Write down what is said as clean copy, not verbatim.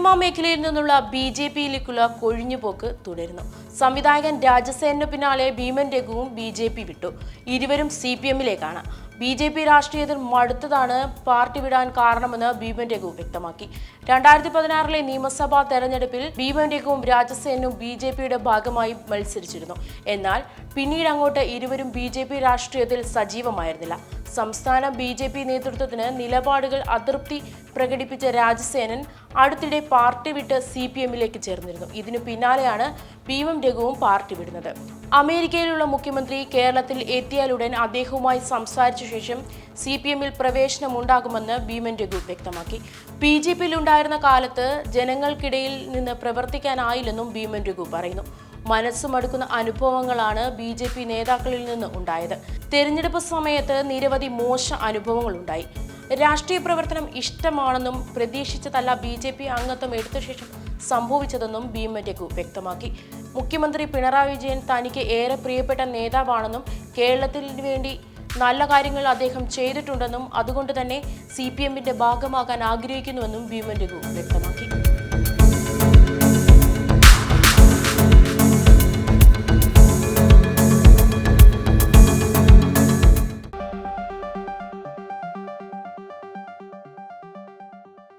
Cinema മേഖലയിൽ നിന്നുള്ള ബി.ജെ.പിയിലേക്കുള്ള കൊഴിഞ്ഞുപോക്ക് തുടരുന്നു. സംവിധായകൻ രാജസേനു പിന്നാലെ ഭീമൻ രഘുവും ബി.ജെ.പി വിട്ടു. ഇരുവരും CPM-ലേക്കാണ്. ബി.ജെ.പി രാഷ്ട്രീയത്തിൽ മടുത്തതാണ് പാർട്ടി വിടാൻ കാരണമെന്ന് ഭീമൻ രഘു വ്യക്തമാക്കി. 2016 നിയമസഭാ തെരഞ്ഞെടുപ്പിൽ ഭീമൻ രഘുവും രാജസേനും ബി.ജെ.പിയുടെ ഭാഗമായി മത്സരിച്ചിരുന്നു. എന്നാൽ പിന്നീട് അങ്ങോട്ട് ഇരുവരും ബി.ജെ.പി രാഷ്ട്രീയത്തിൽ സജീവമായിരുന്നില്ല. സംസ്ഥാന ബി.ജെ.പി നേതൃത്വത്തിന് നിലപാടുകൾ അതൃപ്തി പ്രകടിപ്പിച്ച രാജസേനൻ അടുത്തിടെ പാർട്ടി വിട്ട് CPM-ലേക്ക് ചേർന്നിരുന്നു. ഇതിനു പിന്നാലെയാണ് ഭീമൻ രഘുവും പാർട്ടി വിടുന്നത്. അമേരിക്കയിലുള്ള മുഖ്യമന്ത്രി കേരളത്തിൽ എത്തിയാലുടൻ അദ്ദേഹവുമായി സംസാരിച്ച ശേഷം CPM-ൽ പ്രവേശനമുണ്ടാകുമെന്ന് ഭീമൻ രഘു വ്യക്തമാക്കി. ബി.ജെ.പിയിൽ ഉണ്ടായിരുന്ന കാലത്ത് ജനങ്ങൾക്കിടയിൽ നിന്ന് പ്രവർത്തിക്കാനായില്ലെന്നും ഭീമൻ രഘു പറയുന്നു. മനസ്സുമടുക്കുന്ന അനുഭവങ്ങളാണ് ബി.ജെ.പി നേതാക്കളിൽ നിന്ന് ഉണ്ടായത്. തെരഞ്ഞെടുപ്പ് സമയത്ത് നിരവധി മോശ അനുഭവങ്ങളുണ്ടായി. രാഷ്ട്രീയ പ്രവർത്തനം ഇഷ്ടമാണെന്നും പ്രതീക്ഷിച്ചതല്ല ബി.ജെ.പി അംഗത്വം എടുത്ത ശേഷം സംഭവിച്ചതെന്നും ഭീമൻ രഘു വ്യക്തമാക്കി. മുഖ്യമന്ത്രി പിണറായി വിജയൻ തനിക്ക് ഏറെ പ്രിയപ്പെട്ട നേതാവാണെന്നും കേരളത്തിന് വേണ്ടി നല്ല കാര്യങ്ങൾ അദ്ദേഹം ചെയ്തിട്ടുണ്ടെന്നും അതുകൊണ്ട് തന്നെ CPM-ന്റെ ഭാഗമാകാൻ ആഗ്രഹിക്കുന്നുവെന്നും ഭീമൻ രഘു വ്യക്തമാക്കി.